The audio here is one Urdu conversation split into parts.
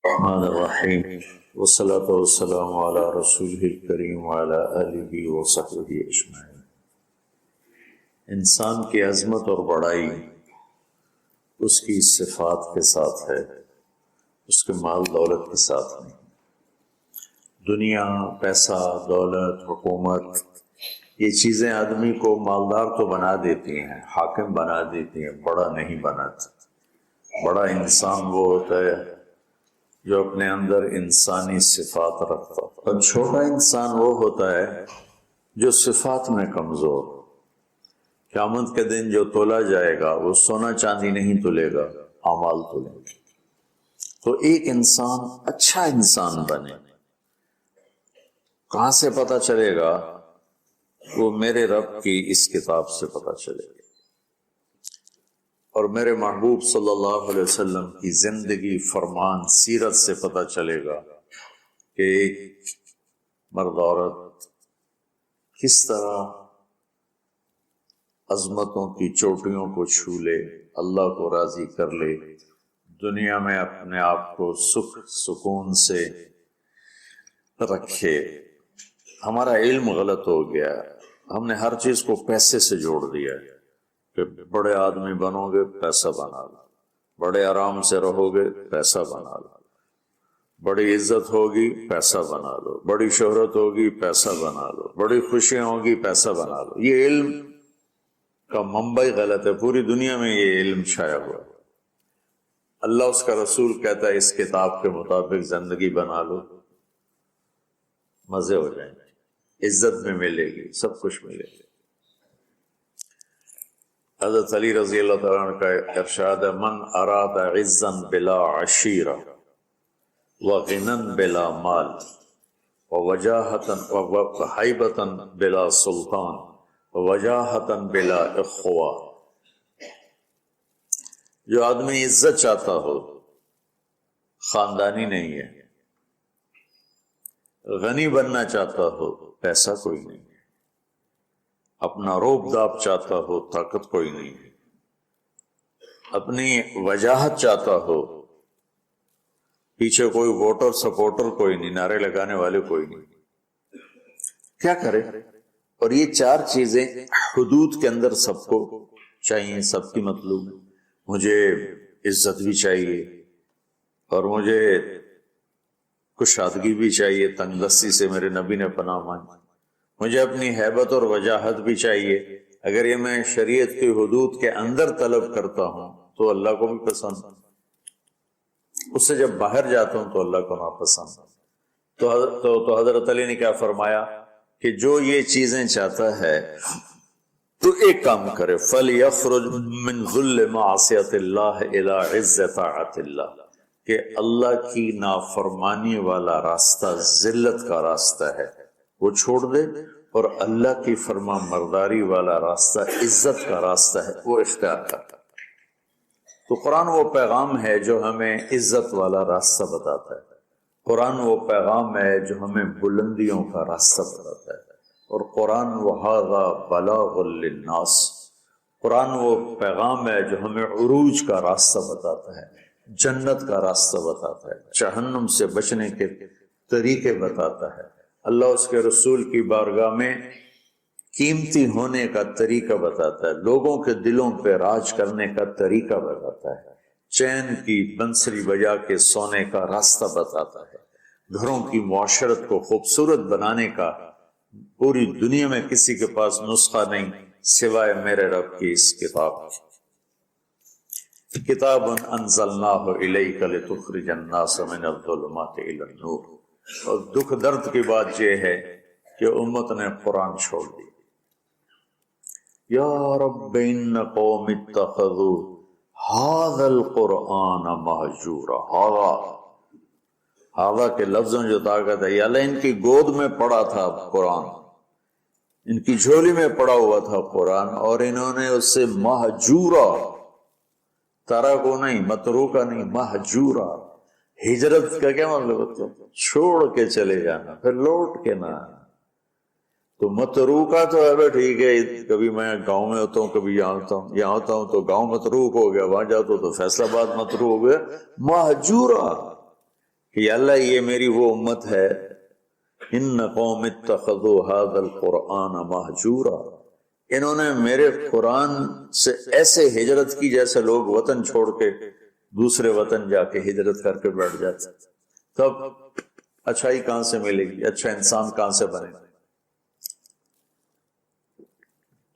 الرحمن الرحیم والصلاة والسلام علی رسولہ الکریم وعلی آلہ وصحبہ اجمعین۔ انسان کی عظمت اور بڑائی اس کی صفات کے ساتھ ہے، اس کے مال دولت کے ساتھ نہیں۔ دنیا، پیسہ، دولت، حکومت، یہ چیزیں آدمی کو مالدار تو بنا دیتی ہیں، حاکم بنا دیتی ہیں، بڑا نہیں بناتی۔ بڑا انسان وہ ہوتا ہے جو اپنے اندر انسانی صفات رکھتا ہے، اور چھوٹا انسان وہ ہوتا ہے جو صفات میں کمزور۔ قیامت کے دن جو تولا جائے گا وہ سونا چاندی نہیں تلے گا، اعمال تلیں گے۔ تو ایک انسان اچھا انسان بنے، کہاں سے پتہ چلے گا؟ وہ میرے رب کی اس کتاب سے پتہ چلے گا، اور میرے محبوب صلی اللہ علیہ وسلم کی زندگی، فرمان، سیرت سے پتہ چلے گا کہ ایک مرد عورت کس طرح عظمتوں کی چوٹیوں کو چھو لے، اللہ کو راضی کر لے، دنیا میں اپنے آپ کو سکھ سکون سے رکھے۔ ہمارا علم غلط ہو گیا، ہم نے ہر چیز کو پیسے سے جوڑ دیا ہے کہ بڑے آدمی بنو گے پیسہ بنا لو، بڑے آرام سے رہو گے پیسہ بنا لو، بڑی عزت ہوگی پیسہ بنا لو، بڑی شہرت ہوگی پیسہ بنا لو، بڑی خوشیاں ہوگی پیسہ بنا لو۔ یہ علم کا منبع غلط ہے، پوری دنیا میں یہ علم چھایا ہوا ہے۔ اللہ، اس کا رسول کہتا ہے اس کتاب کے مطابق زندگی بنا لو، مزے ہو جائیں گے، عزت میں ملے گی، سب کچھ ملے گی۔ حضرت علی رضی اللہ تعالیٰ عنہ کا ارشاد ہے، من اراد عزا بلا عشیرہ وغنا بلا مال وحیبتا بلا سلطان وجاہتا بلا اخوہ۔ جو آدمی عزت چاہتا ہو، خاندانی نہیں ہے، غنی بننا چاہتا ہو، پیسہ کوئی نہیں، اپنا روب داب چاہتا ہو، طاقت کوئی نہیں، اپنی وجاہت چاہتا ہو، پیچھے کوئی ووٹر سپورٹر کوئی نہیں، نعرے لگانے والے کوئی نہیں، کیا کرے؟ اور یہ چار چیزیں حدود کے اندر سب کو چاہیے، سب کی مطلوب ہے۔ مجھے عزت بھی چاہیے، اور مجھے کشادگی بھی چاہیے، تنگ دستی سے میرے نبی نے پناہ مانگی، مجھے اپنی ہیبت اور وجاہت بھی چاہیے۔ اگر یہ میں شریعت کی حدود کے اندر طلب کرتا ہوں تو اللہ کو بھی پسند، اس سے جب باہر جاتا ہوں تو اللہ کو ناپسند۔ تو حضرت علی نے کیا فرمایا کہ جو یہ چیزیں چاہتا ہے تو ایک کام کرے، فَلْيَخْرُجْ مِنْ ذُلِّ مَعْصِيَةِ اللَّهِ إِلَىٰ عِزَّةِ طَاعَةِ اللَّهِ، کہ اللہ کی نافرمانی والا راستہ ذلت کا راستہ ہے، وہ چھوڑ دے، اور اللہ کی فرما مرداری والا راستہ عزت کا راستہ ہے، وہ اختیار کرتا۔ تو قرآن وہ پیغام ہے جو ہمیں عزت والا راستہ بتاتا ہے، قرآن وہ پیغام ہے جو ہمیں بلندیوں کا راستہ بتاتا ہے، اور قرآن وَهَذَا بَلَاغٌ لِلنَّاسِ، قرآن وہ پیغام ہے جو ہمیں عروج کا راستہ بتاتا ہے، جنت کا راستہ بتاتا ہے، جہنم سے بچنے کے طریقے بتاتا ہے، اللہ اس کے رسول کی بارگاہ میں قیمتی ہونے کا طریقہ بتاتا ہے، لوگوں کے دلوں پہ راج کرنے کا طریقہ بتاتا ہے، چین کی بنسری بجا کے سونے کا راستہ بتاتا ہے، گھروں کی معاشرت کو خوبصورت بنانے کا پوری دنیا میں کسی کے پاس نسخہ نہیں سوائے میرے رب کی اس کتاب کی۔ کتاب انزلناہ الیک لتخرج الناس من الظلمات الی النور۔ اور دکھ درد کی بات یہ ہے کہ امت نے قرآن چھوڑ دی۔ یا رب ان قوم اتخذوا ھذا القرآن مہجورا۔ ھذا کے لفظوں جو طاقت ہے، یا اللہ ان کی گود میں پڑا تھا قرآن، ان کی جھولی میں پڑا ہوا تھا قرآن، اور انہوں نے اس سے مہجورا، ترکو نہیں، متروکا نہیں، مہجورا۔ ہجرت کا کیا مطلب ہوتا ہے؟ چھوڑ کے چلے جانا، پھر لوٹ کے نہ آنا۔ تو متروکا تو ہے ٹھیک ہے، کبھی میں گاؤں میں ہوتا ہوں، کبھی یہاں ہوتا ہوں تو گاؤں متروک ہو گیا، وہاں جاتا ہوں تو فیصلہ آباد متروک ہو گیا۔ مہجورا کہ یا اللہ یہ میری وہ امت ہے، ان قوم اتخذوا هذا القرآن مہجورا، انہوں نے میرے قرآن سے ایسے ہجرت کی جیسے لوگ وطن چھوڑ کے دوسرے وطن جا کے ہجرت کر کے بیٹھ جاتے، تب اچھائی کہاں سے ملے گی، اچھا انسان کہاں سے بنے گا؟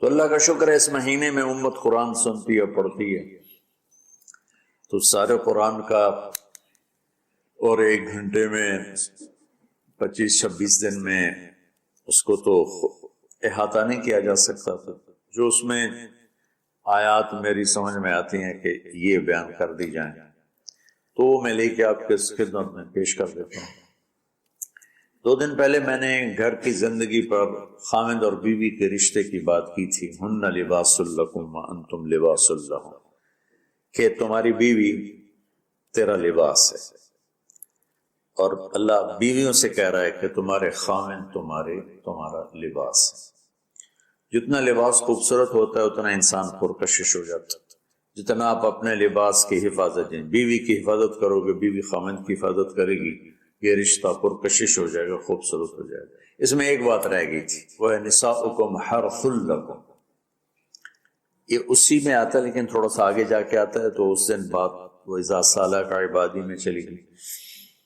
تو اللہ کا شکر ہے اس مہینے میں امت قرآن سنتی ہے، پڑھتی ہے، تو سارے قرآن کا اور 1 گھنٹے میں 25-26 دن میں اس کو تو احاطہ نہیں کیا جا سکتا تھا۔ جو اس میں آیات میری سمجھ میں آتی ہیں کہ یہ بیان کر دی جائیں تو وہ میں لے کے آپ کے خدمت میں پیش کر دیتا ہوں۔ 2 دن پہلے میں نے گھر کی زندگی پر خاوند اور بیوی کے رشتے کی بات کی تھی، ہن لباس لکم وانتم لباس لہم، کہ تمہاری بیوی تیرا لباس ہے، اور اللہ بیویوں سے کہہ رہا ہے کہ تمہارے خاوند تمہارا لباس ہے۔ جتنا لباس خوبصورت ہوتا ہے اتنا انسان پرکشش ہو جاتا ہے۔ جتنا آپ اپنے لباس کی حفاظت دیں، بیوی کی حفاظت کرو گے، بیوی خاوند کی حفاظت کرے گی، یہ رشتہ پرکشش ہو جائے گا، خوبصورت ہو جائے گا۔ اس میں ایک بات رہ گئی تھی، وہ ہے نساؤکم حرث لکم، یہ اسی میں آتا ہے لیکن تھوڑا سا آگے جا کے آتا ہے، تو اس دن بات وہ اذا سالک عبادی میں چلی گئی۔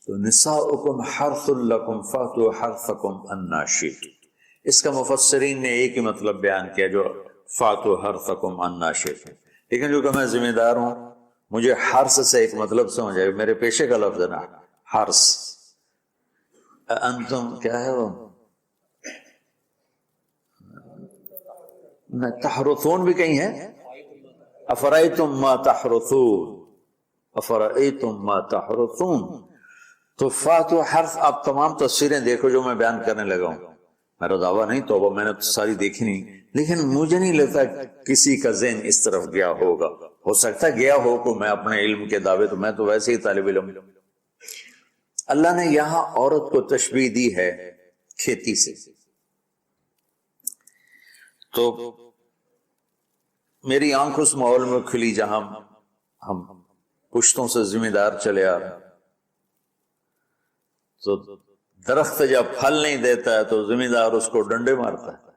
تو نساؤکم حرث لکم فاتوا حرثکم انا شئتم، اس کا مفسرین نے ایک ہی مطلب بیان کیا جو فاتوا حرثکم انا شئتم، لیکن جو کہ میں ذمہ دار ہوں مجھے حرث سے ایک مطلب سمجھ آئے، میرے پیشے کا لفظ ہے نا حرث، انتم کیا ہے وہ تحرثون بھی کہیں ہے، افرأیتم ما تحرثون، افرأیتم ما تحرثون، تو فاتوا حرث، آپ تمام تفسیریں دیکھو جو میں بیان کرنے لگا ہوں، میرا دعویٰ نہیں، توبہ میں نے تو ساری دیکھی نہیں، لیکن مجھے نہیں لگتا کسی کا ذہن اس طرف گیا ہوگا، ہو سکتا گیا ہو کو میں اپنے علم کے دعوے، تو میں تو ویسے ہی طالب علم۔ اللہ نے یہاں عورت کو تشبیہ دی ہے کھیتی سے، تو میری آنکھ اس ماحول میں کھلی جہاں ہم پشتوں سے ذمہ دار چلے آ رہے ہیں، تو درخت جب پھل نہیں دیتا ہے تو ذمہ دار اس کو ڈنڈے مارتا ہے،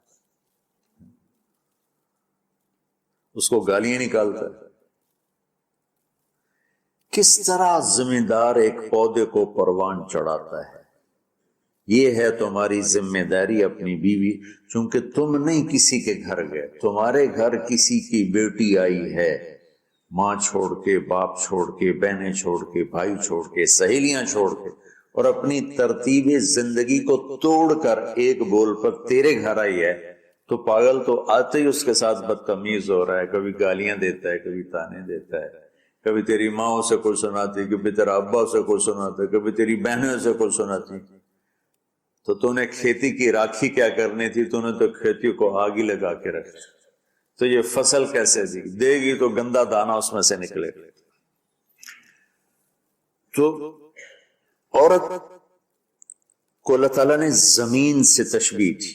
اس کو گالیاں نکالتا ہے۔ کس طرح ذمہ دار ایک پودے کو پروان چڑھاتا ہے، یہ ہے تمہاری ذمہ داری اپنی بیوی، چونکہ تم نہیں کسی کے گھر گئے، تمہارے گھر کسی کی بیٹی آئی ہے، ماں چھوڑ کے، باپ چھوڑ کے، بہنیں چھوڑ کے، بھائی چھوڑ کے، سہیلیاں چھوڑ کے، اور اپنی ترتیب زندگی کو توڑ کر ایک بول پر تیرے گھر آئی ہے، تو پاگل تو آتے ہی اس کے ساتھ بدتمیز ہو رہا ہے، کبھی گالیاں دیتا ہے، کبھی تانے دیتا ہے، کبھی تیری ماں سے کوئی سناتی، کبھی تیرا ابا سے کوئی سناتا، کبھی تیری بہنوں سے کوئی سناتی، تو تو نے کھیتی کی راکھی کیا کرنی تھی، تو نے تو کھیتی کو آگ ہی لگا کے رکھ، تو یہ فصل کیسے دے گی، تو گندا دانا اس میں سے نکلے۔ تو عورت کو اللہ تعالیٰ نے زمین سے تشبیہ دی،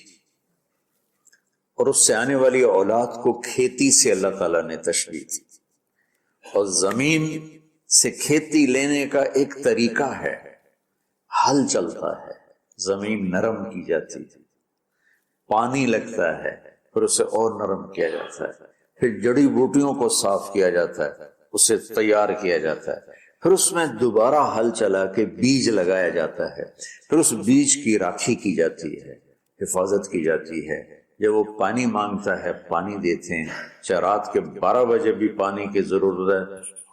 اور اس سے آنے والی اولاد کو کھیتی سے اللہ تعالیٰ نے تشبیہ دی، اور زمین سے کھیتی لینے کا ایک طریقہ ہے، ہل چلتا ہے، زمین نرم کی جاتی ہے، پانی لگتا ہے، پھر اسے اور نرم کیا جاتا ہے، پھر جڑی بوٹیوں کو صاف کیا جاتا ہے، اسے تیار کیا جاتا ہے، پھر اس میں دوبارہ ہل چلا کے بیج لگایا جاتا ہے، پھر اس بیج کی راکھی کی جاتی ہے، حفاظت کی جاتی ہے، جب وہ پانی مانگتا ہے پانی دیتے ہیں، چاہے رات کے 12 بجے بھی پانی کی ضرورت ہے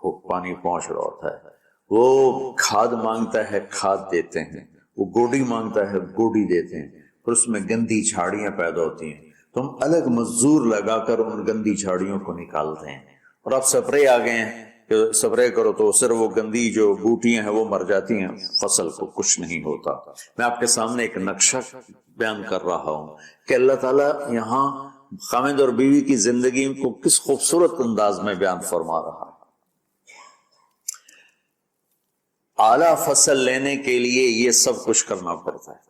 وہ پانی پہنچ رہا ہوتا ہے، وہ کھاد مانگتا ہے کھاد دیتے ہیں، وہ گوڈی مانگتا ہے گوڈی دیتے ہیں، پھر اس میں گندی جھاڑیاں پیدا ہوتی ہیں، تو ہم الگ مزدور لگا کر ان گندی جھاڑیوں کو نکالتے ہیں، اور اب سپرے آ گئے ہیں کہ سپرے کرو تو صرف وہ گندی جو بوٹیاں ہیں وہ مر جاتی ہیں، فصل کو کچھ نہیں ہوتا۔ میں آپ کے سامنے ایک نقشہ بیان کر رہا ہوں کہ اللہ تعالیٰ یہاں خاوند اور بیوی کی زندگی کو کس خوبصورت انداز میں بیان فرما رہا ہے۔ اعلیٰ فصل لینے کے لیے یہ سب کچھ کرنا پڑتا ہے۔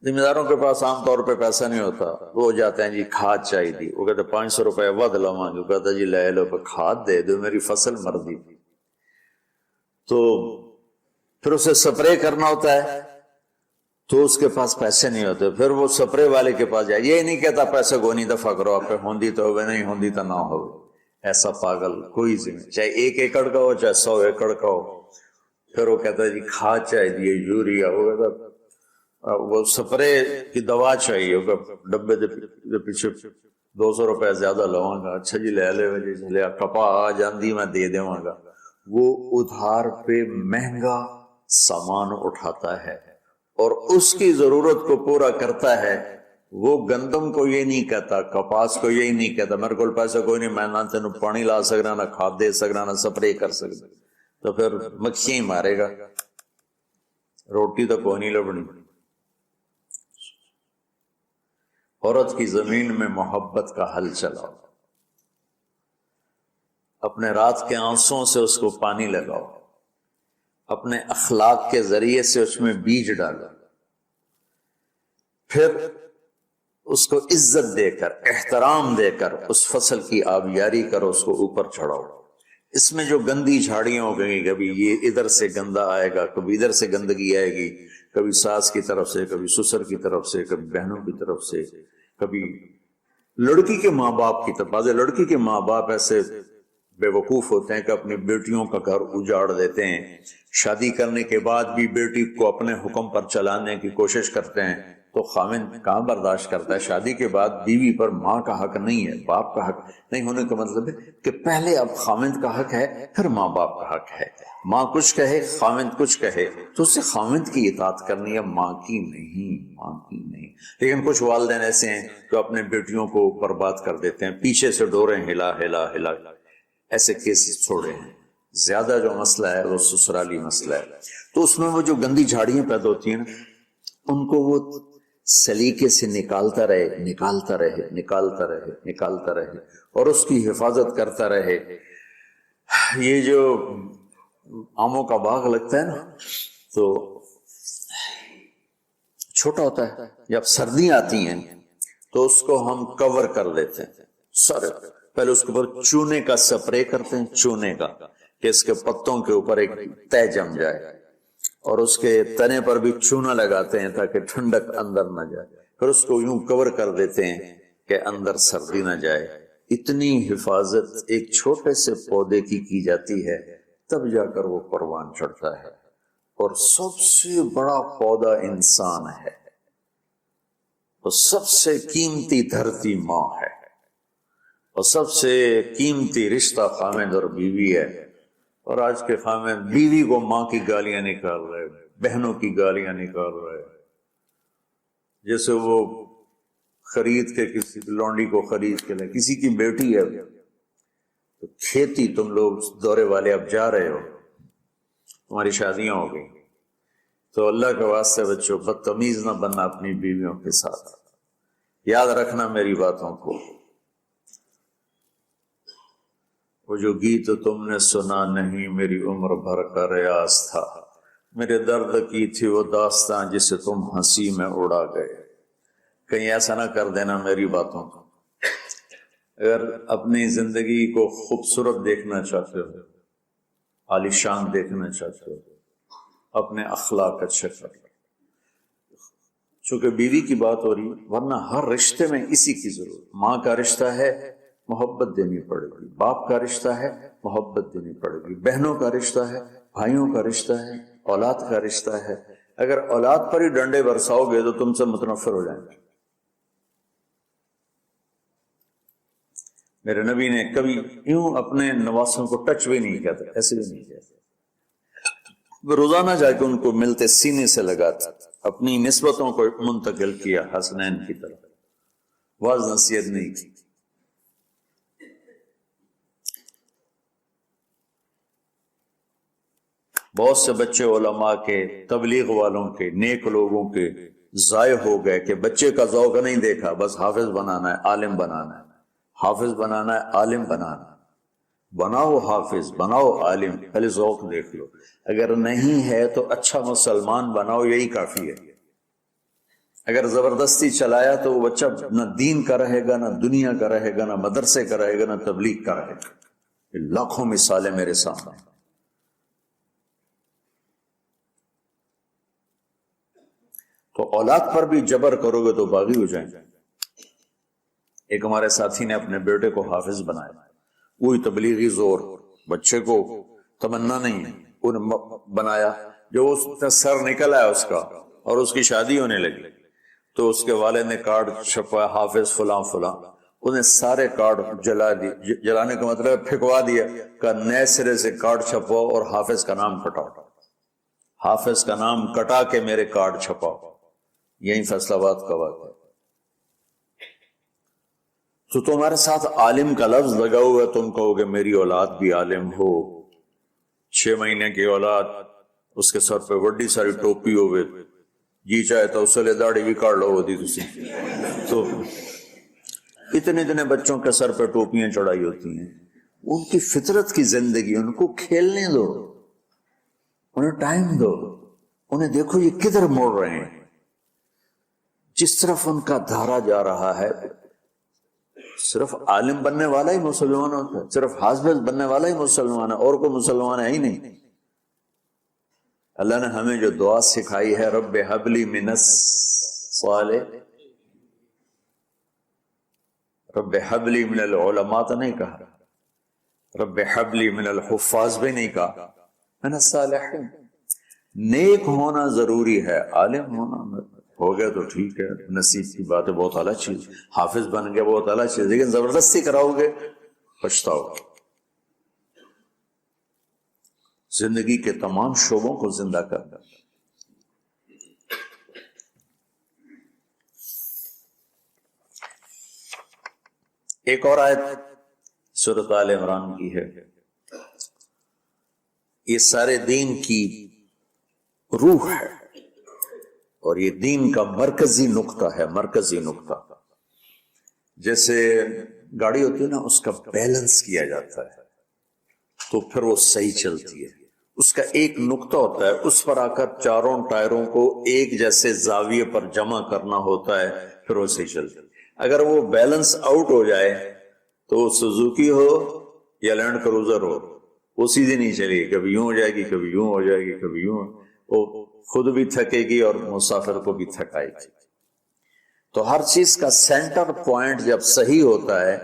ذمہ داروں کے پاس عام طور پہ پیسہ نہیں ہوتا، وہ جاتے ہیں جی کھاد چاہیے تھی، وہ کہتے 500 روپے ود لواں گے، کہتا جی لے لو، کھاد دے دو، میری فصل مر دی۔ تو پھر اسے سپرے کرنا ہوتا ہے تو اس کے پاس پیسے نہیں ہوتے، پھر وہ سپرے والے کے پاس جائے، یہ نہیں کہتا پیسے گونی دفعہ کرو آپ پہ، ہوندی تو ہوئے نہیں ہوندی تو نہ ہو، ایسا پاگل کوئی زمین، چاہے 1 ایکڑ کا ہو چاہے 100 ایکڑ کا ہو، پھر وہ کہتا ہے جی کھاد چاہیے یوریا، وہ کہتا وہ سپرے کی دوا چاہیے، ڈبے دے پیچھے 200 روپے زیادہ لواں گا، اچھا جی لے لے جی لے، کپا آ جاندی میں دے دیواں گا، وہ ادھار پہ مہنگا سامان اٹھاتا ہے اور اس کی ضرورت کو پورا کرتا ہے۔ وہ گندم کو یہ نہیں کہتا، کپاس کو یہی نہیں کہتا میرے کو پیسہ کوئی نہیں، میں نہ تینوں پانی لا سکنا، نہ کھاد دے سکنا، نہ سپرے کر سکنا، تو پھر مکھیاں ہی مارے گا، روٹی تو کوئی نہیں لبنی۔ عورت کی زمین میں محبت کا حل چلاؤ، اپنے رات کے آنسوں سے اس کو پانی لگاؤ، اپنے اخلاق کے ذریعے سے اس میں بیج ڈالو، پھر اس کو عزت دے کر احترام دے کر اس فصل کی آبیاری کرو، اس کو اوپر چڑھاؤ۔ اس میں جو گندی جھاڑیاں ہو گئی، کبھی یہ ادھر سے گندا آئے گا، کبھی ادھر سے گندگی آئے گی، کبھی ساس کی طرف سے، کبھی سسر کی طرف سے، کبھی بہنوں کی طرف سے، کبھی لڑکی کے ماں باپ کی طرف۔ بعض لڑکی کے ماں باپ ایسے بے وقوف ہوتے ہیں کہ اپنی بیٹیوں کا گھر اجاڑ دیتے ہیں، شادی کرنے کے بعد بھی بیٹی کو اپنے حکم پر چلانے کی کوشش کرتے ہیں، تو خاوند کہاں برداشت کرتا ہے؟ شادی کے بعد بیوی پر ماں کا حق نہیں ہے، باپ کا حق نہیں ہونے کا مطلب ہے کہ پہلے اب خاوند کا حق ہے، پھر ماں باپ کا حق ہے۔ ماں کچھ کہے، خاوند کچھ کہے، تو اسے خاوند کی اطاعت کرنی ہے، ماں کی نہیں، ماں کی نہیں۔ لیکن کچھ والدین ایسے ہیں جو اپنے بیٹیوں کو برباد کر دیتے ہیں، پیچھے سے ڈوریں ہلا ہلا ہلا، ایسے کیسز چھوڑے ہیں۔ زیادہ جو مسئلہ ہے وہ سسرالی مسئلہ ہے، تو اس میں وہ جو گندی جھاڑیاں پیدا ہوتی ہیں نا، ان کو وہ سلیقے سے نکالتا رہے، نکالتا رہے، نکالتا رہے، نکالتا رہے، اور اس کی حفاظت کرتا رہے۔ یہ جو آموں کا باغ لگتا ہے نا، تو چھوٹا ہوتا ہے، جب سردیاں آتی ہیں تو اس کو ہم کور کر دیتے ہیں، سارے پہلے اس کے اوپر چونے کا سپرے کرتے ہیں، چونے کا، کہ اس کے پتوں کے اوپر ایک تہ جم جائے، اور اس کے تنے پر بھی چونا لگاتے ہیں تاکہ ٹھنڈک اندر نہ جائے، پھر اس کو یوں کور کر دیتے ہیں کہ اندر سردی نہ جائے۔ اتنی حفاظت ایک چھوٹے سے پودے کی جاتی ہے، تب جا کر وہ پروان چڑھتا ہے۔ اور سب سے بڑا پودا انسان ہے، اور سب سے قیمتی دھرتی ماں ہے، اور سب سے قیمتی رشتہ خاوند اور بیوی ہے۔ اور آج کے خاوند بیوی کو ماں کی گالیاں نکال رہے، بہنوں کی گالیاں نکال رہے، جیسے وہ خرید کے کسی لونڈی کو خرید کے لے، کسی کی بیٹی ہے تو کھیتی، تم لوگ دورے والے اب جا رہے ہو، تمہاری شادیاں ہو گئی، تو اللہ کے واسطے بچوں بدتمیز نہ بننا اپنی بیویوں کے ساتھ، یاد رکھنا میری باتوں کو۔ وہ جو گیت تم نے سنا نہیں میری عمر بھر کا ریاض تھا، میرے درد کی تھی وہ داستاں جسے تم ہنسی میں اڑا گئے۔ کہیں ایسا نہ کر دینا میری باتوں کو۔ اگر اپنی زندگی کو خوبصورت دیکھنا چاہتے ہو، عالیشان دیکھنا چاہتے ہو، اپنے اخلاق اچھے کر لو۔ چونکہ بیوی کی بات ہو رہی، ورنہ ہر رشتے میں اسی کی ضرورت۔ ماں کا رشتہ ہے، محبت دینی پڑے گی، باپ کا رشتہ ہے، محبت دینی پڑے گی، بہنوں کا رشتہ ہے، بھائیوں کا رشتہ ہے، اولاد کا رشتہ ہے۔ اگر اولاد پر ہی ڈنڈے برساؤ گے تو تم سے متنفر ہو جائیں گے۔ میرے نبی نے کبھی یوں اپنے نواسوں کو ٹچ بھی نہیں کیا تھا، ایسے بھی نہیں کیا تھا، وہ روزانہ جا کے ان کو ملتے، سینے سے لگاتے، اپنی نسبتوں کو منتقل کیا حسنین کی طرف، واعظ نصیحت نہیں کی۔ بہت سے بچے علماء کے، تبلیغ والوں کے، نیک لوگوں کے ضائع ہو گئے کہ بچے کا ذوق نہیں دیکھا، بس حافظ بنانا ہے، عالم بنانا ہے، حافظ بنانا ہے، عالم بنانا ہے۔ بناؤ حافظ، بناؤ عالم، پہلے ذوق دیکھ لو۔ اگر نہیں ہے تو اچھا مسلمان بناؤ، یہی کافی ہے۔ اگر زبردستی چلایا تو وہ بچہ نہ دین کا رہے گا، نہ دنیا کا رہے گا، نہ مدرسے کا رہے گا، نہ تبلیغ کا رہے گا۔ لاکھوں مثالیں میرے سامنے۔ تو اولاد پر بھی جبر کرو گے تو باغی ہو جائیں گے۔ ایک ہمارے ساتھی نے اپنے بیٹے کو حافظ بنایا، وہی تبلیغی زور، بچے کو تمنا نہیں ہے، انہیں بنایا۔ جو اس کا سر نکل آیا اس کا اور اس کی شادی ہونے لگی تو اس کے والد نے کارڈ چھپایا، حافظ فلاں فلاں، انہیں سارے کارڈ جلا دیے۔ جلانے کا مطلب پھینکوا دیا کہ نئے سرے سے کارڈ چھپاؤ اور حافظ کا نام کٹاؤ، حافظ کا نام کٹا کے میرے کارڈ چھپاؤ۔ یہی فیصل آباد کا واقعہ۔ تو تمہارے ساتھ عالم کا لفظ لگا ہوا ہے، تم کہو گے میری اولاد بھی عالم ہو۔ 6 مہینے کی اولاد، اس کے سر پہ بڑی ساری ٹوپی ہوئے، جی چاہے تو اس سے داڑھی بھی کاٹ لو ہوتی تھی۔ تو اتنے بچوں کے سر پہ ٹوپیاں چڑھائی ہوتی ہیں، ان کی فطرت کی زندگی، ان کو کھیلنے دو، انہیں ٹائم دو، انہیں دیکھو یہ کدھر موڑ رہے ہیں، جس طرف ان کا دھارا جا رہا ہے۔ صرف عالم بننے والا ہی مسلمان ہوتا ہے، صرف حافظ بننے والا ہی مسلمان ہے، اور کوئی مسلمان ہے ہی نہیں۔ اللہ نے ہمیں جو دعا سکھائی ہے، رب ہب لی من الصالح، رب ہب لی من العلماء تو نہیں کہا، رب حب لی من الحفاظ بھی نہیں کہا، من الصالحین۔ نیک ہونا ضروری ہے، عالم ہونا ہو گیا تو ٹھیک ہے، نصیب کی بات ہے، بہت اعلیٰ چیز، حافظ بن گیا بہت اعلیٰ چیز، لیکن زبردستی کراؤ گے پچھتاؤ گے۔ زندگی کے تمام شعبوں کو زندہ کرنا۔ ایک اور آیت سورۃ آل عمران کی ہے، یہ سارے دین کی روح ہے اور یہ دین کا مرکزی نقطہ ہے، مرکزی نقطہ۔ جیسے گاڑی ہوتی ہے نا، اس کا بیلنس کیا جاتا ہے تو پھر وہ صحیح چلتی ہے۔ اس کا ایک نقطہ ہوتا ہے، اس پر آ کر چاروں ٹائروں کو ایک جیسے زاویے پر جمع کرنا ہوتا ہے، پھر وہ صحیح چلتی ہے۔ اگر وہ بیلنس آؤٹ ہو جائے تو وہ سوزوکی ہو یا لینڈ کروزر ہو، وہ سیدھی نہیں چلے گی، کبھی یوں ہو جائے گی، کبھی یوں ہو جائے گی، کبھی یوں، وہ خود بھی تھکے گی اور مسافر کو بھی تھکائے گی۔ تو ہر چیز کا سینٹر پوائنٹ جب صحیح ہوتا ہے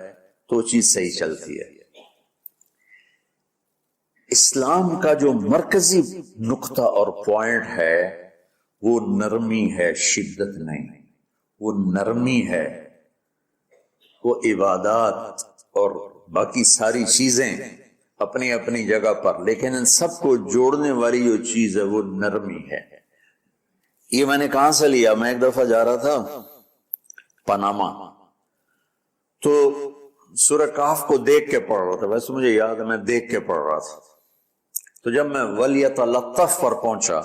تو چیز صحیح چلتی ہے۔ اسلام کا جو مرکزی نقطہ اور پوائنٹ ہے وہ نرمی ہے، شدت نہیں، وہ نرمی ہے، وہ عبادات اور باقی ساری چیزیں اپنی اپنی جگہ پر، لیکن ان سب کو جوڑنے والی جو چیز ہے وہ نرمی ہے۔ یہ میں نے کہاں سے لیا؟ میں ایک دفعہ جا رہا تھا پاناما، تو سورہ کہف کو دیکھ کے پڑھ رہا تھا، ویسے مجھے یاد ہے میں دیکھ کے پڑھ رہا تھا۔ تو جب میں وَلْيَتَلَطَّفْ پر پہنچا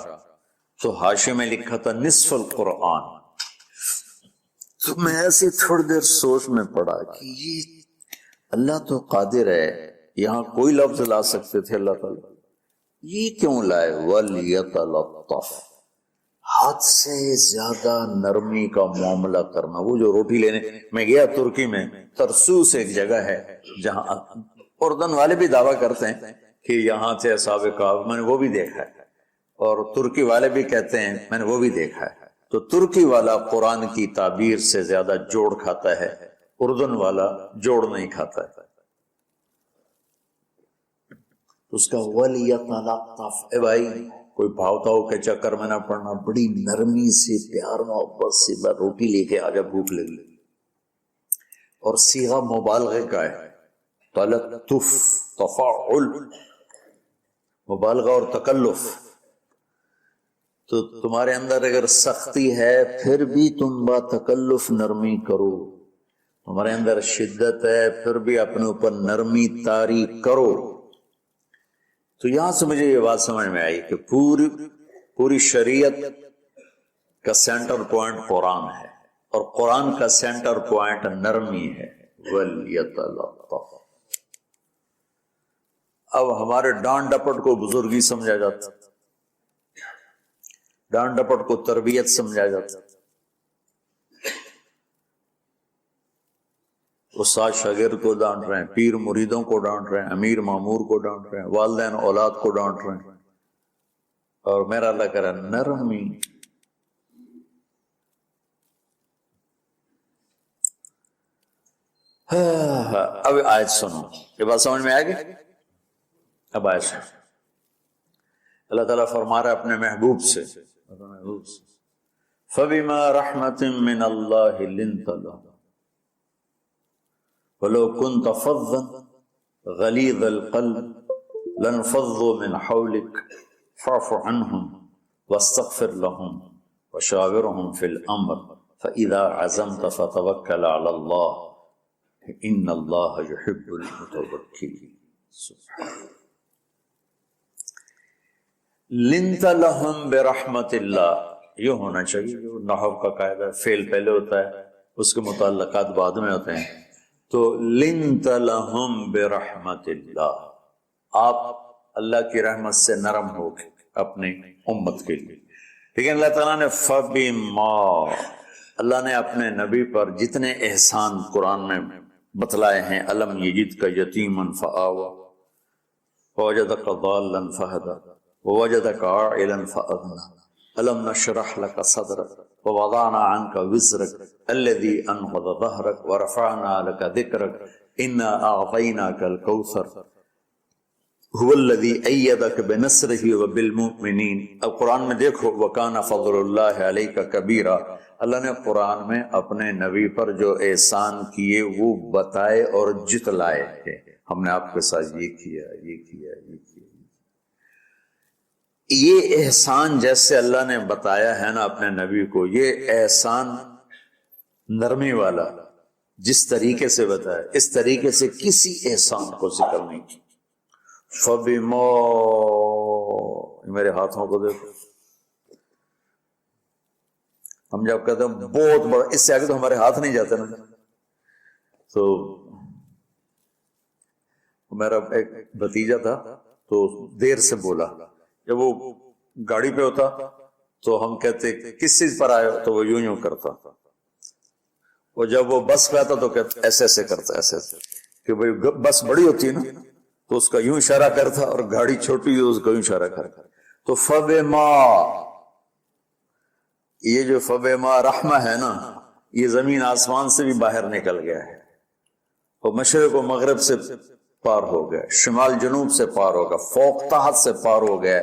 تو حاشیے میں لکھا تھا نصف القرآن۔ تو میں ایسی تھوڑی دیر سوچ میں پڑا کہ یہ اللہ تو قادر ہے، یہاں کوئی لفظ لا سکتے تھے اللہ تعالیٰ، یہ کیوں لائے وَلْيَتَلَطَّفْ؟ حد سے زیادہ نرمی کا معاملہ کرنا۔ وہ جو روٹی لینے میں گیا ترکی میں، ترسوس ایک جگہ ہے جہاں اردن والے بھی دعویٰ کرتے ہیں کہ یہاں سے اصحاب کہف، میں نے وہ بھی دیکھا ہے، اور ترکی والے بھی کہتے ہیں میں نے وہ بھی دیکھا ہے۔ تو ترکی والا قرآن کی تعبیر سے زیادہ جوڑ کھاتا ہے، اردن والا جوڑ نہیں کھاتا ہے۔ اس کا وَلْيَتَلَطَّفْ، اے بھائی کوئی بھاؤتاؤ کے چکر میں نہ پڑنا، بڑی نرمی سے، پیار محبت سے، روٹی لے کے آگے بھوک لگی۔ اور صیغہ مبالغہ کا ہے، تلطف، تفاعل، مبالغہ اور تکلف۔ تو تمہارے اندر اگر سختی ہے پھر بھی تم با تکلف نرمی کرو، تمہارے اندر شدت ہے پھر بھی اپنے اوپر نرمی طاری کرو۔ تو یہاں سے مجھے یہ بات سمجھ میں آئی کہ پوری شریعت کا سینٹر پوائنٹ قرآن ہے، اور قرآن کا سینٹر پوائنٹ نرمی ہے، وَلْيَتَلَطَّفْ۔ اب ہمارے ڈانٹ ڈپٹ کو بزرگی سمجھا جاتا، ڈانٹ ڈپٹ کو تربیت سمجھا جاتا، استاد شاگرد کو ڈانٹ رہے ہیں، پیر مریدوں کو ڈانٹ رہے ہیں، امیر مامور کو ڈانٹ رہے ہیں، والدین اولاد کو ڈانٹ رہے ہیں، اور میرا اللہ کرے نرمی۔ اب آیت سنو، یہ بات سمجھ میں آئے گی؟ اب آیت سنو، اللہ تعالیٰ فرما رہا ہے اپنے محبوب سے، فَبِمَا رَحْمَةٍ مِّنَ اللَّهِ لِنْتَ لَهُمْ وَلَوْ كُنْتَ فَظًّا غَلِيظَ الْقَلْبِ لَانفَضُّوا مِنْ حَوْلِكَ فَاعْفُ عَنْهُمْ وَاسْتَغْفِرْ لَهُمْ وَشَاوِرْهُمْ فِي الْأَمْرِ فَإِذَا عَزَمْتَ فَتَوَكَّلْ عَلَى اللَّهِ إِنَّ اللَّهَ يُحِبُّ الْمُتَوَكِّلِينَ۔ سبحان لِنْتَ لَهُمْ بِرَحْمَةِ اللَّهِ، یہ ہونا چاہیے، جو نحو کا قاعدہ فعل پہلے ہوتا ہے اس کے متعلقات بعد میں ہوتے ہیں، تو لِنْتَ لَهُمْ بِرَحْمَةِ اللَّهِ، آپ اللہ کی رحمت سے نرم ہو گئے اپنی امت کے لیے۔ لیکن اللہ تعالیٰ نے فَبِمَا، اللہ نے اپنے نبی پر جتنے احسان قرآن میں بتلائے ہیں، أَلَمْ يَجِدْكَ يَتِيمًا فَآوَى وَوَجَدَكَ ضَالًّا فَهَدَى وَوَجَدَكَ عَائِلًا فَأَغْنَى أَلَمْ نَشْرَحْ لَكَ صَدْرَكَ وَوَضَعْنَا عَنْكَ وِزْرَكَ الَّذِي أَنْقَضَ ظَهْرَكَ وَرَفَعْنَا لَكَ ذِكْرَكَ إِنَّا أَعْطَيْنَاكَ الْكَوْثَرَ هُوَ الَّذِي أَيَّدَكَ بِنَصْرِهِ وَبِالْمُؤْمِنِينَ۔ اب قرآن میں دیکھو، وَكَانَ فَضْلُ اللَّهِ عَلَيْكَ كَبِيرًا، اللہ نے قرآن میں اپنے نبی پر جو احسان کیے وہ بتائے اور جتلائے تھے، ہم نے آپ کے ساتھ یہ کیا، یہ کیا، یہ کیا۔ یہ احسان جیسے اللہ نے بتایا ہے نا اپنے نبی کو، یہ احسان نرمی والا جس طریقے سے بتایا، اس طریقے سے کسی احسان کو ذکر نہیں کی۔ فَبِمَا، میرے ہاتھوں کو دیکھو، ہم جب کہتے ہیں بہت بڑا، اس سے آگے تو ہمارے ہاتھ نہیں جاتے نا۔ تو میرا ایک بھتیجا تھا تو دیر سے بولا، جب وہ گاڑی پہ ہوتا تو ہم کہتے کس چیز پر آئے ہو، تو وہ یوں یوں کرتا، اور جب وہ بس پہ آتا تو کہتا ایسے ایسے کرتا، ایسے ایسے، کہ بھئی بس بڑی ہوتی ہے نا تو اس کا یوں اشارہ کرتا، اور گاڑی چھوٹی تو اس کا یوں اشارہ کرتا۔ تو فَبِمَا، یہ جو فَبِمَا رحمہ ہے نا، یہ زمین آسمان سے بھی باہر نکل گیا ہے، اور مشرق و مغرب سے پار ہو گیا، شمال جنوب سے پار ہو گیا، فوق تحت سے پار ہو گیا۔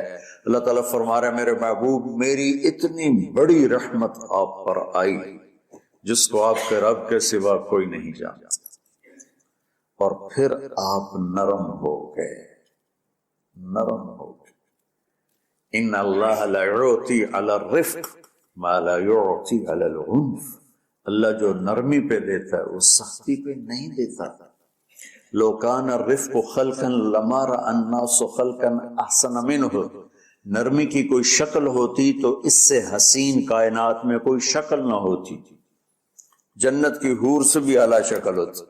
اللہ تعالیٰ فرما رہا ہے میرے محبوب، میری اتنی بڑی رحمت آپ پر آئی جس کو آپ کے رب کے سوا کوئی نہیں جانتا، اور پھر آپ نرم ہو گئے، نرم ہو گئے۔ ان اللہ لا یعطی علی الرفق ما لا یعطی علی العنف، اللہ جو نرمی پہ دیتا ہے وہ سختی پہ نہیں دیتا۔ لو کان الرفق خلقا لما رأى الناس خلقا احسن منہ، نرمی کی کوئی شکل ہوتی تو اس سے حسین کائنات میں کوئی شکل نہ ہوتی، جنت کی حور سے بھی اعلیٰ شکل ہوتی۔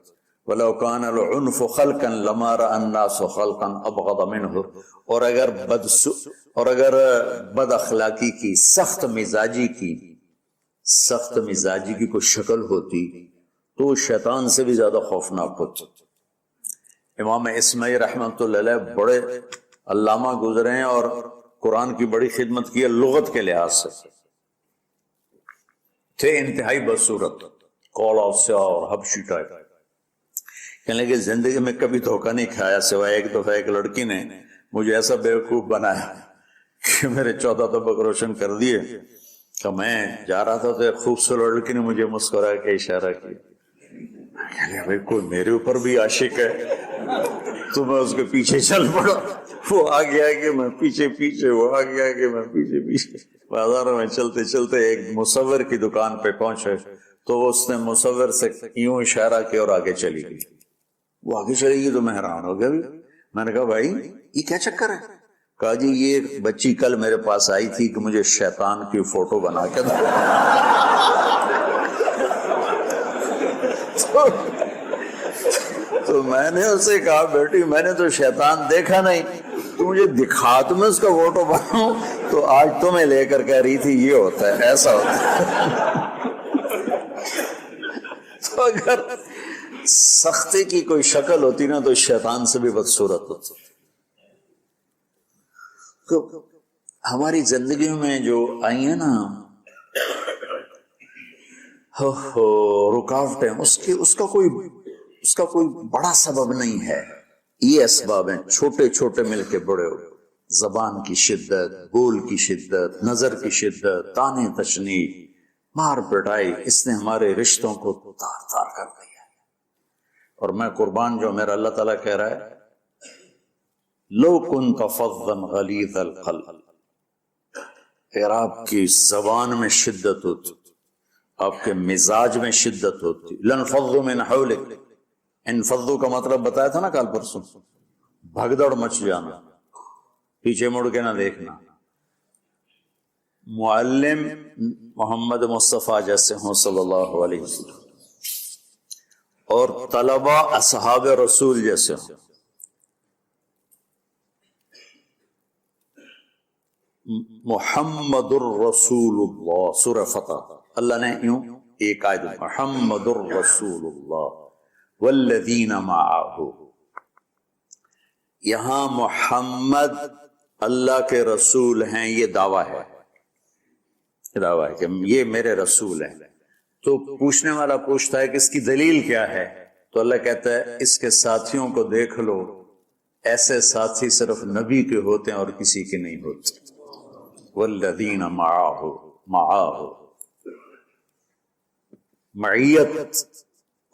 وَلَوْ كَانَ الْعُنْفُ خَلْقًا لَمَا رَأَى النَّاسُ خَلْقًا أَبْغَضَ مِنْهُ، اور اگر بد اخلاقی کی، سخت مزاجی کی کوئی شکل ہوتی تو شیطان سے بھی زیادہ خوفناک ہوتی۔ امام اسماعیل رحمۃ اللہ علیہ بڑے علامہ گزرے ہیں اور قرآن کی بڑی خدمت کی ہے لغت کے لحاظ سے، تھے انتہائی بدصورت، کولا سیاہ اور حبشی ٹائپ، کہنے لگے زندگی میں کبھی دھوکہ نہیں کھایا سوائے ایک دفعہ ایک لڑکی نے مجھے ایسا بیوقوف بنایا کہ میرے 14 طبق روشن کر دیے، کہ میں جا رہا تھا تو ایک خوبصورت لڑکی نے مجھے مسکرا کے اشارہ کیا، بھائی کوئی میرے اوپر بھی عاشق ہے، تو میں اس کے پیچھے چل پڑا، وہ آگے آگے میں پیچھے پیچھے، وہ آگے آگے میں پیچھے پیچھے، بازاروں میں چلتے چلتے ایک مصور کی دکان پہ پہنچے تو اس نے مصور سے یوں اشارہ کیا اور آگے چلی گئی۔ وہ آگے چلی گئی تو میں حیران ہو گیا، میں نے کہا بھائی یہ کیا چکر ہے؟ کہا جی یہ بچی کل میرے پاس آئی تھی کہ مجھے شیطان کی فوٹو بنا کے دو۔ تو میں نے اسے کہا بیٹی میں نے تو شیطان دیکھا نہیں، تو مجھے دکھا، تو میں اس کا فوٹو بناؤں، تو آج تمہیں لے کر کہہ رہی تھی یہ ہوتا ہے، ایسا ہوتا ہے۔ تو اگر سختی کی کوئی شکل ہوتی نا تو شیطان سے بھی بدصورت ہوتی۔ تو ہماری زندگی میں جو آئی ہیں نا رکاوٹیں، اس کا کوئی اس کا کوئی بڑا سبب نہیں ہے، یہ اسباب ہیں چھوٹے چھوٹے مل کے بڑے ہو، زبان کی شدت، بول کی شدت، نظر کی شدت، تانے تشنی، مار پٹائی، اس نے ہمارے رشتوں کو تار تار کر دیا۔ اور میں قربان جو میرا اللہ تعالیٰ کہہ رہا ہے لو کنت فظا غلیظ القلب، اگر آپ کی زبان میں شدت ہوتی، آپ کے مزاج میں شدت ہوتی، لانفضوا من حولک، انفضوا کا مطلب بتایا تھا نا کل پرسوں، بھگدڑ مچ جانا، پیچھے مڑ کے نہ دیکھنا۔ معلم محمد مصطفیٰ جیسے ہوں صلی اللہ علیہ وسلم، اور طلبہ اصحاب رسول جیسے ہوں، محمد الرسول اللہ، سورہ فتح اللہ نے یوں ایک آیت محمد الرسول اللہ والذین معہ، یہاں محمد اللہ کے رسول ہیں، یہ دعویٰ ہے کہ یہ میرے رسول ہیں۔ تو پوچھنے والا پوچھتا ہے کہ اس کی دلیل کیا ہے؟ تو اللہ کہتا ہے اس کے ساتھیوں کو دیکھ لو، ایسے ساتھی صرف نبی کے ہوتے ہیں اور کسی کے نہیں ہوتے۔ والذین معہ، معیت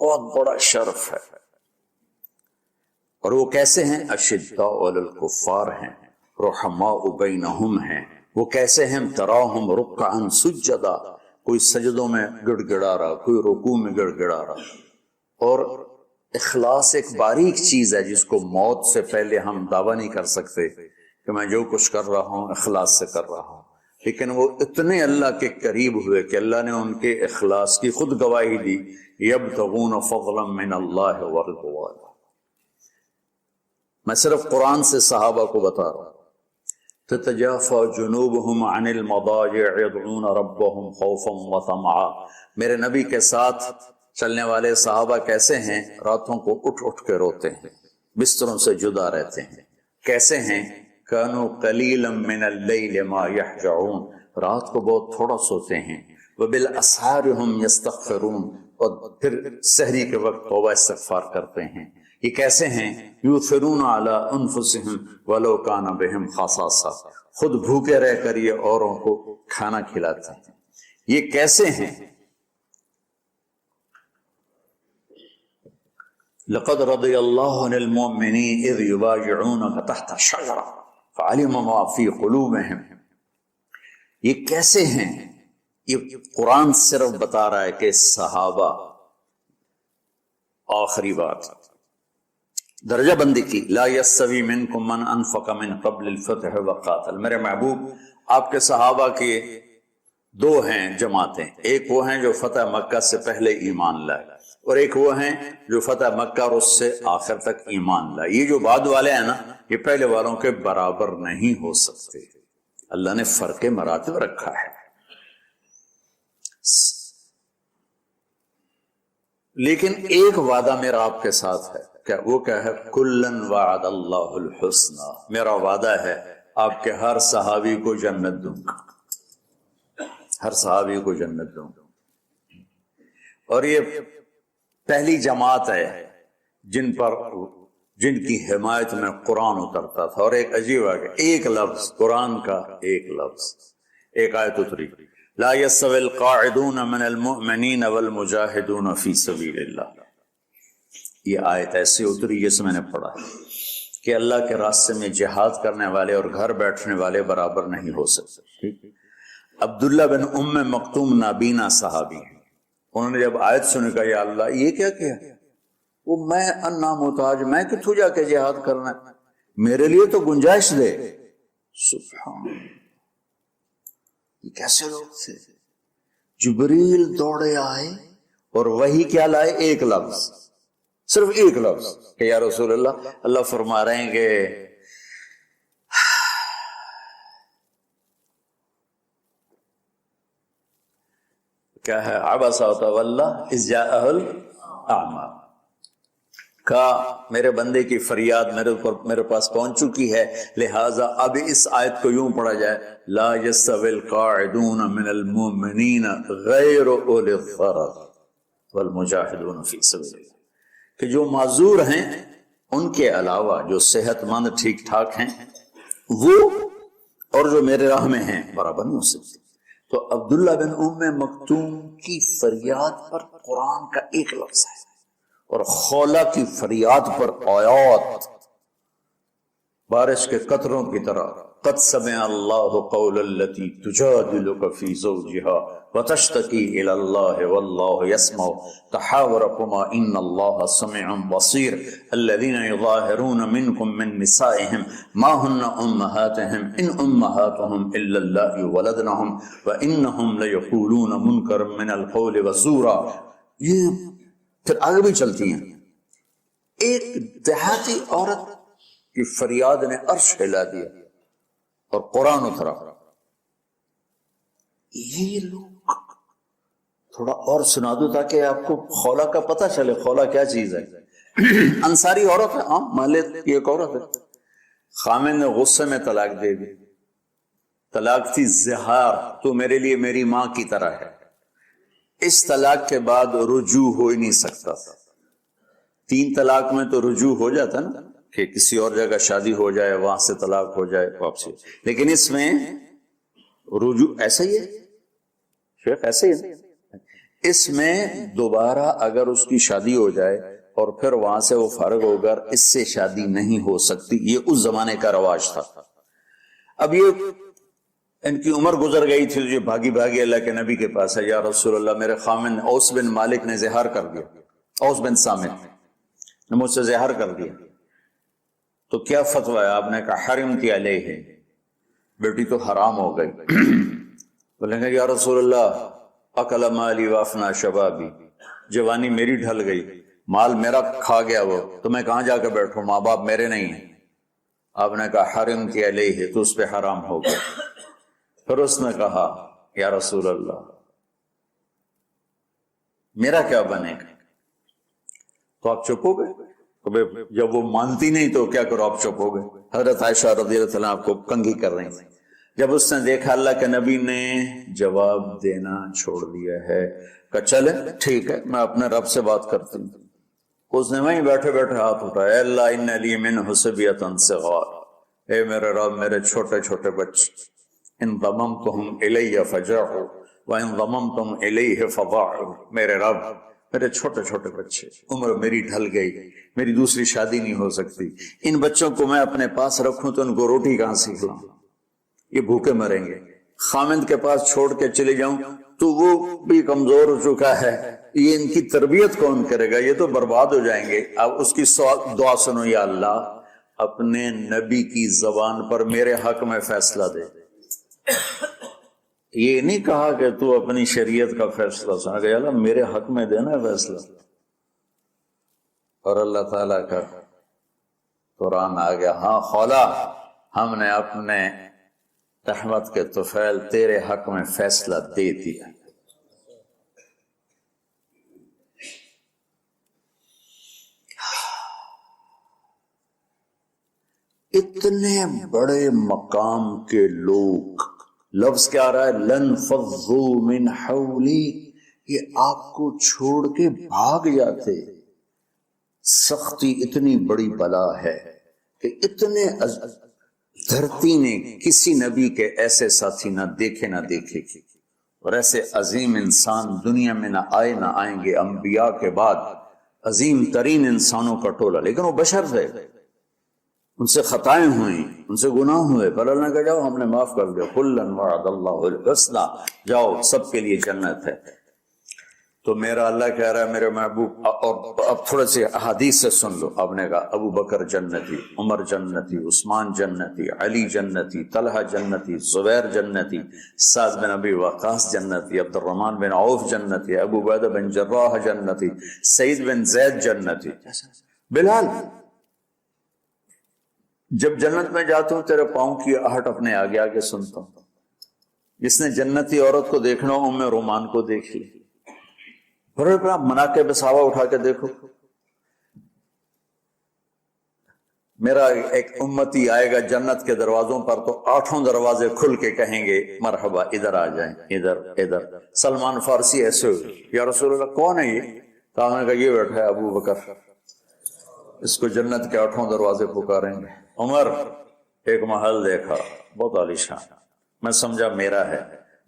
بہت بڑا شرف ہے۔ اور وہ کیسے ہیں؟ اشداء علی الکفار ہیں، رحماء بینہم ہیں۔ وہ کیسے ہیں؟ تراہم رکعا سجدا، کوئی سجدوں میں گڑ گڑا رہا، کوئی رکوع میں گڑ گڑا رہا۔ اور اخلاص ایک باریک چیز ہے جس کو موت سے پہلے ہم دعویٰ نہیں کر سکتے کہ میں جو کچھ کر رہا ہوں اخلاص سے کر رہا ہوں، لیکن وہ اتنے اللہ کے قریب ہوئے کہ اللہ نے ان کے اخلاص کی خود گواہی دی، یبتغون فضلا من اللہ ورضوانا۔ میں صرف قرآن سے صحابہ کو بتا رہا ہوں، تتجافى جنوبهم عن المضاجع يدعون ربهم خوفا وطمعا۔ میرے نبی کے ساتھ چلنے والے صحابہ کیسے ہیں؟ راتوں کو اٹھ اٹھ کے روتے ہیں، بستروں سے جدا رہتے ہیں۔ کیسے ہیں؟ كانوا قليلا من الليل ما يهجعون، رات کو بہت تھوڑا سوتے ہیں۔ وبالاسحار هم يستغفرون، اور پھر سحری کے وقت توبہ استغفار کرتے ہیں۔ یہ کیسے ہیں؟ یؤثرون علی انفسهم ولو کان بهم خصاصہ، خود بھوکے رہ کر یہ اوروں کو کھانا کھلاتے ہیں۔ یہ کیسے ہیں؟ لقد رضی اللہ عن المؤمنین اذ یبایعونک تحت الشجرہ فعلم ما فی قلوبہم۔ یہ کیسے ہیں؟ یہ قرآن صرف بتا رہا ہے کہ صحابہ، آخری بات درجہ بندی کی، لا یستوی منکم من انفق من قبل الفتح وقاتل۔ میرے محبوب، آپ کے صحابہ کے دو ہیں جماعتیں، ایک وہ ہیں جو فتح مکہ سے پہلے ایمان لائے، اور ایک وہ ہیں جو فتح مکہ اور اس سے آخر تک ایمان لائے۔ یہ جو بعد والے ہیں نا، یہ پہلے والوں کے برابر نہیں ہو سکتے، اللہ نے فرق مراتب رکھا ہے۔ لیکن ایک وعدہ میرا آپ کے ساتھ ہے، وہ کیا ہے؟ کلن وعد اللہ الحسنى، میرا وعدہ ہے آپ کے ہر صحابی کو جنت دوں گا، ہر صحابی کو جنت دوں گا۔ اور یہ پہلی جماعت ہے جن کی حمایت میں قرآن اترتا تھا۔ اور ایک عجیب ہے کہ ایک لفظ قرآن کا، ایک لفظ، ایک آیت اتری، لا يستوي القاعدون من المؤمنین والمجاہدون فی سبیل اللہ۔ یہ آیت ایسی اتری جس میں نے پڑھا ہے کہ اللہ کے راستے میں جہاد کرنے والے اور گھر بیٹھنے والے برابر نہیں ہو سکتے۔ عبداللہ بن ام مکتوم نابینا صحابی ہیں، انہوں نے جب آیت سنی کہا یا اللہ یہ کیا کیا؟ وہ میں انا محتاج، میں کتوں جا کے جہاد کرنا ہے، میرے لیے تو گنجائش دے۔ سبحان اللہ، یہ کیسے لوگ تھے؟ جبریل دوڑے آئے اور وہی کیا لائے؟ ایک لفظ، صرف ایک لفظ کہ یا رسول اللہ، اللہ فرما رہے ہیں کہ کیا ہے؟ عبس وتولی اذ جاءہ الاعمى، کہا میرے بندے کی فریاد میرے پاس پہنچ چکی ہے، لہٰذا اب اس آیت کو یوں پڑھا جائے، لا يستوي القاعدون من المؤمنین غیر اولی الضرر والمجاہدون فی سبیل اللہ، کہ جو معذور ہیں ان کے علاوہ جو صحت مند ٹھیک ٹھاک ہیں وہ اور جو میرے راہ میں ہیں برابر نہیں ہو سکتے. تو عبداللہ بن ام مکتوم کی فریاد پر قرآن کا ایک لفظ ہے اور خولہ کی فریاد پر آیات بارش کے قطروں کی طرح. قد سمع اللہ قول التی تجادلک فی زوجہا وتشتکی الی اللہ واللہ یسمع تحاورکما ان اللہ سميع بصیر الذین یظاہرون منکم من نسائہم ما ہن امہاتہم ان امہاتہم الا اللہ ولدنہم وانہم لیقولون منکرا من القول وزورا. یہ پھر آگے بھی چلتی ہیں. ایک دیہاتی عورت کی فریاد نے عرش ہلا دیا اور قرآن اترا. یہ لوگ تھوڑا اور سنا دو تاکہ آپ کو خولہ کا پتہ چلے خولہ کیا چیز ہے. انصاری عورت ہے, ہاں مالے کی ایک عورت ہے, خامن نے غصے میں طلاق دے دی. طلاق تھی زہار, تو میرے لیے میری ماں کی طرح ہے. اس طلاق کے بعد رجوع ہو ہی نہیں سکتا. 3 طلاق میں تو رجوع ہو جاتا نا کہ کسی اور جگہ شادی ہو جائے وہاں سے طلاق ہو جائے واپسی, لیکن اس میں رجوع ایسا ہی ہے شیخ, ایسا ہی ہے. اس میں دوبارہ اگر اس کی شادی ہو جائے اور پھر وہاں سے وہ فارغ ہو کر اس سے شادی نہیں ہو سکتی. یہ اس زمانے کا رواج تھا. اب یہ ان کی عمر گزر گئی تھی, جو بھاگی بھاگی اللہ کے نبی کے پاس ہے, یا رسول اللہ میرے خامن اوس بن مالک نے زہار کر دیا, اوس بن صامت نے مجھ سے زہار کر دیا, تو کیا فتویٰ ہے؟ آپ نے کہا حرمتی علیہ, بیٹی تو حرام ہو گئی. بولیں گے یا رسول اللہ اکل مالی وافنا شبابی, جوانی میری ڈھل گئی, مال میرا کھا گیا وہ, تو میں کہاں جا کے بیٹھوں, ماں باپ میرے نہیں ہیں. آپ نے کہا حرمتی علیہ, تو اس پہ حرام ہو گیا. پھر اس نے کہا یا رسول اللہ میرا کیا بنے گا؟ تو آپ چپ ہو گئے. جب وہ مانتی نہیں تو کیا کرو, آپ چپ ہو گئے. حضرت عائشہ رضی اللہ عنہا آپ کو کنگھی کر رہی تھی. جب اس نے دیکھا اللہ کے نبی نے جواب دینا چھوڑ دیا ہے کہ چلے ٹھیک ہے میں اپنے رب سے بات کرتی ہوں, اس نے وہیں بیٹھے بیٹھے ہاتھ اٹھایا, اے اللہ ان لی منہ صبیۃ صغار, اے میرے رب میرے چھوٹے چھوٹے بچے, ان ضممتہم الی فجعوا وان ضممتم الیہ فضاعوا, میرے رب میرے چھوٹے چھوٹے بچے, عمر میری ڈھل گئی, میری دوسری شادی نہیں ہو سکتی, ان بچوں کو میں اپنے پاس رکھوں تو ان کو روٹی کہاں سے کھلاؤں, یہ بھوکے مریں گے. خامند کے پاس چھوڑ کے چلے جاؤں تو وہ بھی کمزور ہو چکا ہے, یہ ان کی تربیت کون کرے گا, یہ تو برباد ہو جائیں گے. اب اس کی دعا سنو, یا اللہ اپنے نبی کی زبان پر میرے حق میں فیصلہ دے. یہ نہیں کہا کہ تو اپنی شریعت کا فیصلہ سنا, کہ اللہ میرے حق میں دینا فیصلہ. اور اللہ تعالیٰ کا قرآن آ گیا, ہاں خولا ہم نے اپنے رحمت کے طفیل تیرے حق میں فیصلہ دے دیا. اتنے بڑے مقام کے لوگ, لفظ کیا آ رہا ہے, لن فضوا من حولی, یہ آپ کو چھوڑ کے بھاگ جاتے. سختی اتنی بڑی بلا ہے کہ اتنے دھرتی نے کسی نبی کے ایسے ساتھی نہ دیکھے نہ دیکھے, اور ایسے عظیم انسان دنیا میں نہ آئے نہ آئیں گے. انبیاء کے بعد عظیم ترین انسانوں کا ٹولہ, لیکن وہ بشر تھے, ان سے خطائیں ہوئیں, ان سے گناہ ہوئے, پر اللہ نے کہا جاؤ ہم نے معاف کر دیا. کلاً وعد اللہ الحسنی, جاؤ سب کے لیے جنت ہے. تو میرا اللہ کہہ رہا ہے میرے محبوب, اور اب تھوڑے سے احادیث سے سن لو. آپ نے کہا ابو بکر جنتی, عمر جنتی, عثمان جنتی, علی جنتی, طلحہ جنتی, زبیر جنتی, سعد بن ابی وقاص جنتی, عبد الرحمن بن عوف جنتی, ابو عبیدہ بن جراح جنتی, سعید بن زید جنتی, بلال. جب جنت میں جاتا ہوں تیرے پاؤں کی آہٹ اپنے آگے آگے سنتا ہوں. جس نے جنتی عورت کو دیکھنا ہو ام رومان کو دیکھ لی. آپ مناقب صحابہ اٹھا کے دیکھو, میرا ایک امتی آئے گا جنت کے دروازوں پر تو 8 دروازے کھل کے کہیں گے مرحبا ادھر آ جائیں, ادھر ادھر. سلمان فارسی ایسے ہوئے, یا رسول اللہ کون ہے یہ؟ تو ہم نے کہا یہ بیٹھا ہے ابو بکر. اس کو جنت کے 8 دروازے پکاریں گے. عمر ایک محل دیکھا بہت عالیشان، میں سمجھا میرا ہے.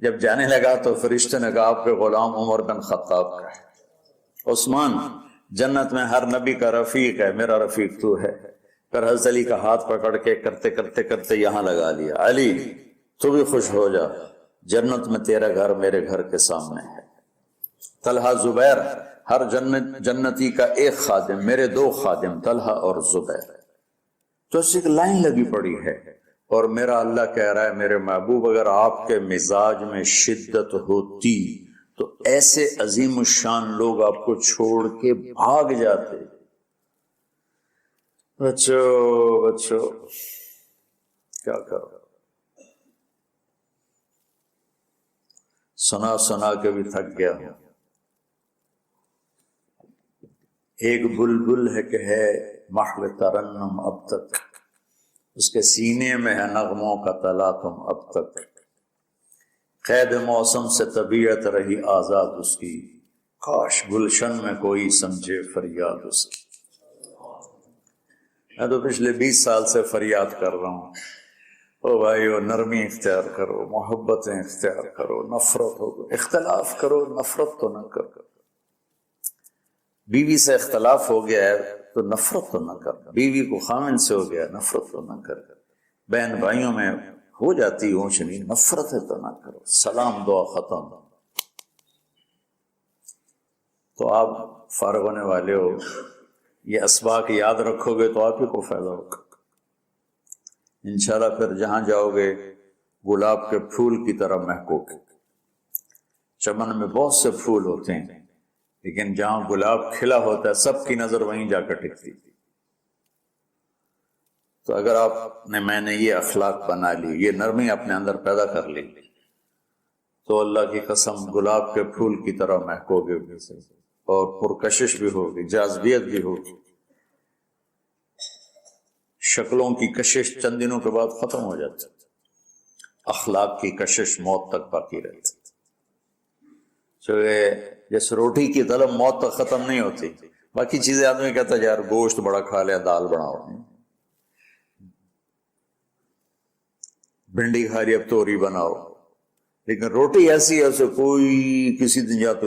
جب جانے لگا تو فرشتے نے کہا آپ کے غلام عمر بن خطاب کا ہے. عثمان جنت میں ہر نبی کا رفیق ہے، میرا رفیق تو ہے. پھر حضرت علی کا ہاتھ پکڑ کے کرتے کرتے کرتے یہاں لگا لیا. علی تو بھی خوش ہو جا، جنت میں تیرا گھر میرے گھر کے سامنے ہے. طلحہ زبیر ہر جنتی کا ایک خادم، میرے 2 خادم طلحہ اور زبیر. تو اس ایک لائن لگی پڑی ہے. اور میرا اللہ کہہ رہا ہے میرے محبوب اگر آپ کے مزاج میں شدت ہوتی تو ایسے عظیم الشان لوگ آپ کو چھوڑ کے بھاگ جاتے. بچو کیا کرو، سنا سنا کے بھی تھک گیا ہوں. ایک بلبل ہے کہ ہے محو ترنم اب تک، اس کے سینے میں ہے نغموں کا تلاطم اب تک. قید موسم سے طبیعت رہی آزاد اس کی، کاش گلشن میں کوئی سمجھے فریاد اس کی. میں تو پچھلے 20 سال سے فریاد کر رہا ہوں، او بھائیو نرمی اختیار کرو، محبتیں اختیار کرو، نفرت ہو اختلاف کرو، نفرت تو نہ کرو. بیوی سے اختلاف ہو گیا ہے تو نفرت تو نہ کر، بیوی کو خامن سے ہو گیا نفرت تو نہ کر، بہن بھائیوں میں ہو جاتی اونچ نیچ نفرت ہے تو نہ کرو. سلام دعا ختم. تو آپ فارغ ہونے والے ہو، یہ اسباق یاد رکھو گے تو آپ ہی کو فائدہ ہوگا انشاءاللہ. پھر جہاں جاؤ گے گلاب کے پھول کی طرح مہکو گے. چمن میں بہت سے پھول ہوتے ہیں لیکن جہاں گلاب کھلا ہوتا ہے سب کی نظر وہیں جا کر ٹکتی. تو اگر آپ نے میں نے یہ اخلاق بنا لی، یہ نرمی اپنے اندر پیدا کر لی تو اللہ کی قسم گلاب کے پھول کی طرح مہکو گے اور پرکشش بھی ہوگی، جاذبیت بھی ہوگی. شکلوں کی کشش چند دنوں کے بعد ختم ہو جاتی، اخلاق کی کشش موت تک باقی رہتی. جیسے روٹی کی طلب موت تک ختم نہیں ہوتی. باقی چیزیں آدمی کہتا ہے یار گوشت بڑا کھا لیا، دال بناؤ، بھنڈی کھا رہی اب توری بناؤ، لیکن روٹی ایسی ہے اسے کوئی کسی دن جاتا